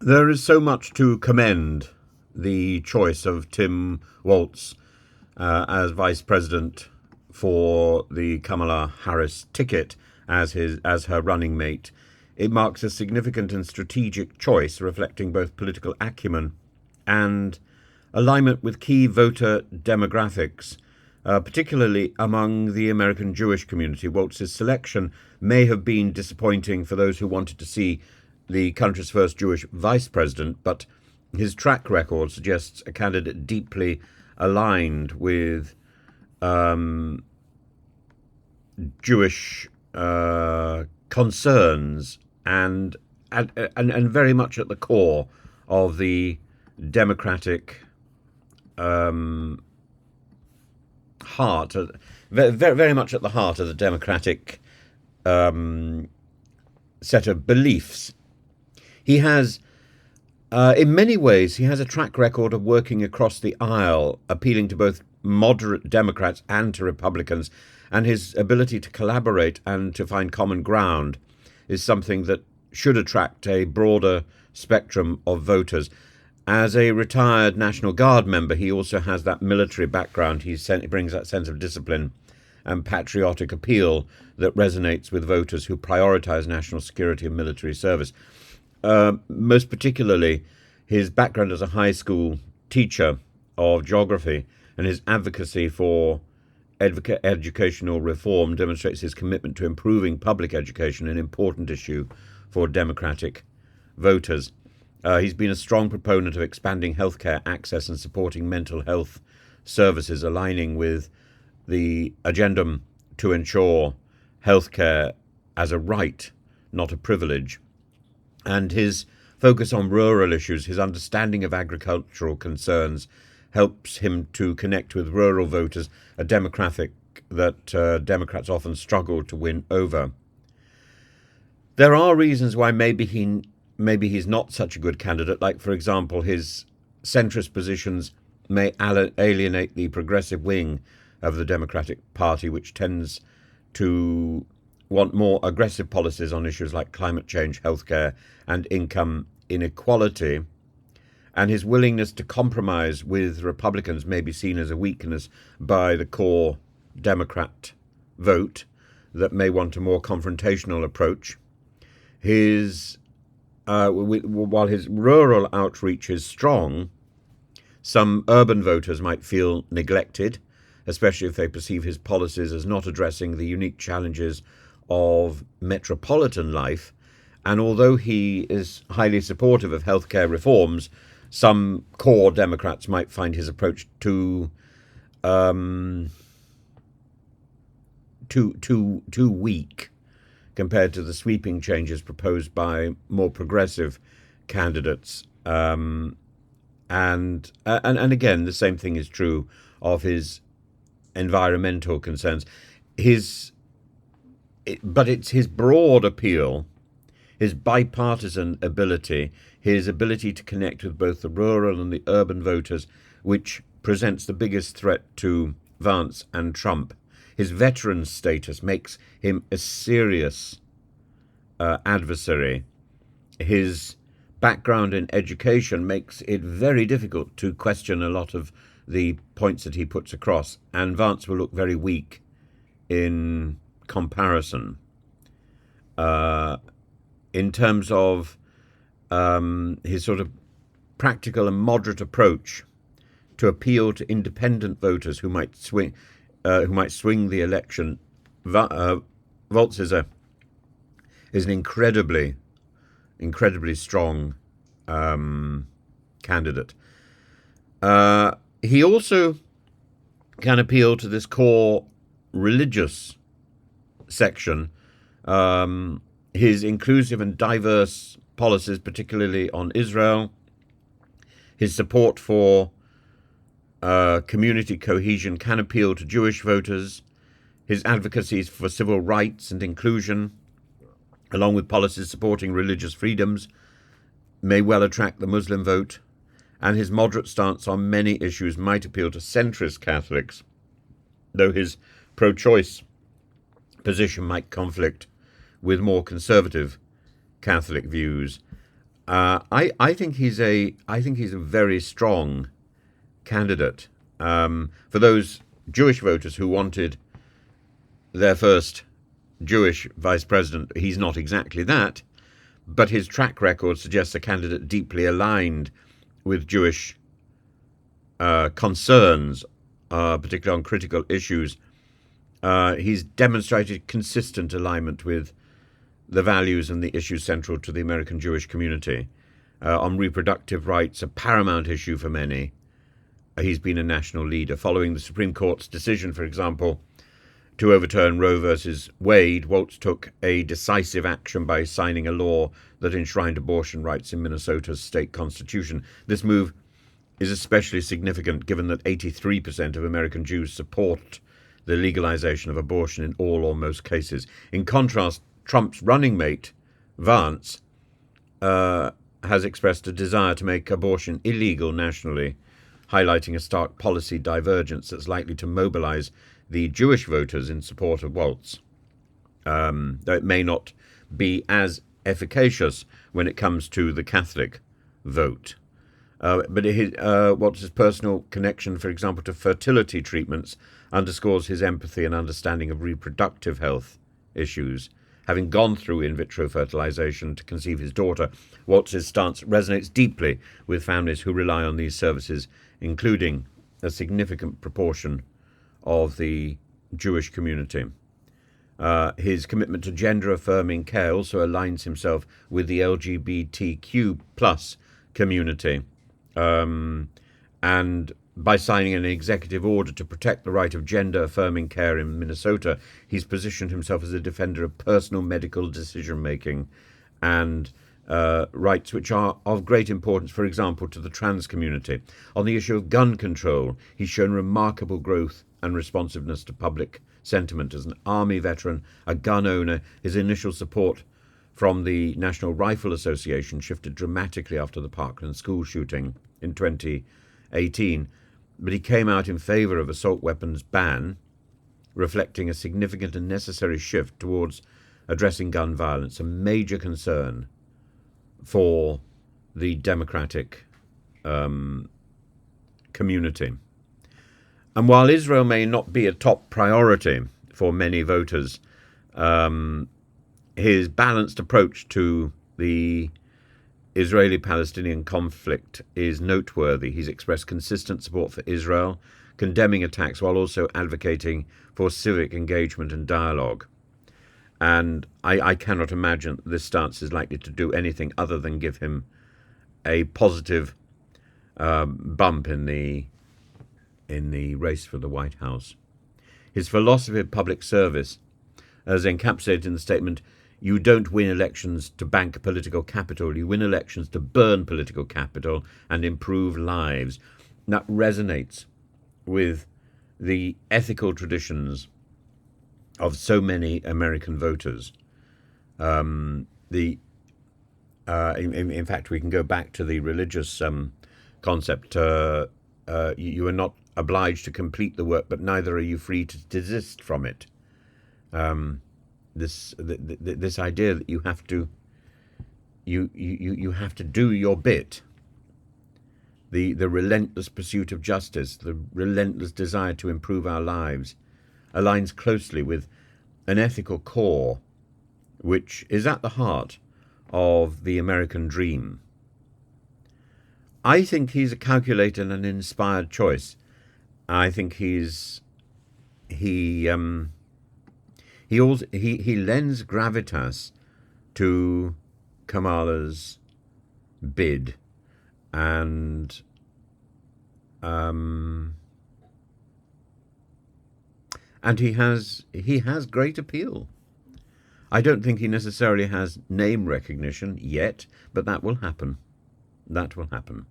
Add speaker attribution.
Speaker 1: There is so much to commend the choice of Tim Walz as vice president for the Kamala Harris ticket as her running mate. It marks a significant and strategic choice reflecting both political acumen and alignment with key voter demographics, particularly among the American Jewish community. Walz's selection may have been disappointing for those who wanted to see the country's first Jewish vice president, but his track record suggests a candidate deeply aligned with Jewish concerns and very much at the core of the democratic heart, very much at the heart of the democratic set of beliefs. He has, in many ways, he has a track record of working across the aisle, appealing to both moderate Democrats and to Republicans, and his ability to collaborate and to find common ground is something that should attract a broader spectrum of voters. As a retired National Guard member, he also has that military background. He brings that sense of discipline and patriotic appeal that resonates with voters who prioritize national security and military service. Most particularly, his background as a high school teacher of geography and his advocacy for educational reform demonstrates his commitment to improving public education, an important issue for Democratic voters. He's been a strong proponent of expanding healthcare access and supporting mental health services, aligning with the agenda to ensure healthcare as a right, not a privilege. And his focus on rural issues, his understanding of agricultural concerns, helps him to connect with rural voters, a demographic that Democrats often struggle to win over. There are reasons why maybe he's not such a good candidate, like, for example, his centrist positions may alienate the progressive wing of the Democratic Party, which tends to want more aggressive policies on issues like climate change, healthcare, and income inequality. And his willingness to compromise with Republicans may be seen as a weakness by the core Democrat vote that may want a more confrontational approach. While his rural outreach is strong, some urban voters might feel neglected, especially if they perceive his policies as not addressing the unique challenges of metropolitan life. And although he is highly supportive of healthcare reforms, some core Democrats might find his approach too weak compared to the sweeping changes proposed by more progressive candidates. And again, the same thing is true of his environmental concerns. But it's his broad appeal, his bipartisan ability, his ability to connect with both the rural and the urban voters, which presents the biggest threat to Vance and Trump. His veteran status makes him a serious adversary. His background in education makes it very difficult to question a lot of the points that he puts across, and Vance will look very weak in comparison. In terms of his sort of practical and moderate approach to appeal to independent voters who might swing the election, Walz is an incredibly strong candidate. He also can appeal to this core religious section. His inclusive and diverse policies, particularly on Israel, his support for community cohesion can appeal to Jewish voters. His advocacies for civil rights and inclusion, along with policies supporting religious freedoms, may well attract the Muslim vote. And his moderate stance on many issues might appeal to centrist Catholics, though his pro-choice position might conflict with more conservative Catholic views. I think he's a very strong candidate for those Jewish voters who wanted their first Jewish vice president. He's not exactly that, but his track record suggests a candidate deeply aligned with Jewish concerns, particularly on critical issues. He's demonstrated consistent alignment with the values and the issues central to the American Jewish community. On reproductive rights, a paramount issue for many, he's been a national leader. Following the Supreme Court's decision, for example, to overturn Roe versus Wade, Walz took a decisive action by signing a law that enshrined abortion rights in Minnesota's state constitution. This move is especially significant given that 83% of American Jews support the legalization of abortion in all or most cases. In contrast, Trump's running mate, Vance, has expressed a desire to make abortion illegal nationally, highlighting a stark policy divergence that's likely to mobilize the Jewish voters in support of Walz, though it may not be as efficacious when it comes to the Catholic vote. But Walz's personal connection, for example, to fertility treatments underscores his empathy and understanding of reproductive health issues. Having gone through in vitro fertilization to conceive his daughter, Walz's stance resonates deeply with families who rely on these services, including a significant proportion of the Jewish community. His commitment to gender-affirming care also aligns himself with the LGBTQ+ community. And by signing an executive order to protect the right of gender-affirming care in Minnesota, he's positioned himself as a defender of personal medical decision-making and rights which are of great importance, for example, to the trans community. On the issue of gun control, he's shown remarkable growth and responsiveness to public sentiment. As an Army veteran, a gun owner, his initial support from the National Rifle Association shifted dramatically after the Parkland school shooting in 2018, but he came out in favor of assault weapons ban, reflecting a significant and necessary shift towards addressing gun violence, a major concern for the Democratic community. And while Israel may not be a top priority for many voters, his balanced approach to the Israeli-Palestinian conflict is noteworthy. He's expressed consistent support for Israel, condemning attacks while also advocating for civic engagement and dialogue. And I cannot imagine this stance is likely to do anything other than give him a positive bump in the race for the White House. His philosophy of public service, as encapsulated in the statement, "You don't win elections to bank political capital, you win elections to burn political capital and improve lives," that resonates with the ethical traditions of so many American voters. In fact, we can go back to the religious concept. You are not obliged to complete the work, but neither are you free to desist from it. This idea that you have to do your bit. The relentless pursuit of justice, the relentless desire to improve our lives, aligns closely with an ethical core which is at the heart of the American dream. I think he's a calculated and inspired choice. I think he lends gravitas to Kamala's bid, and he has great appeal. I don't think he necessarily has name recognition yet, but that will happen. That will happen.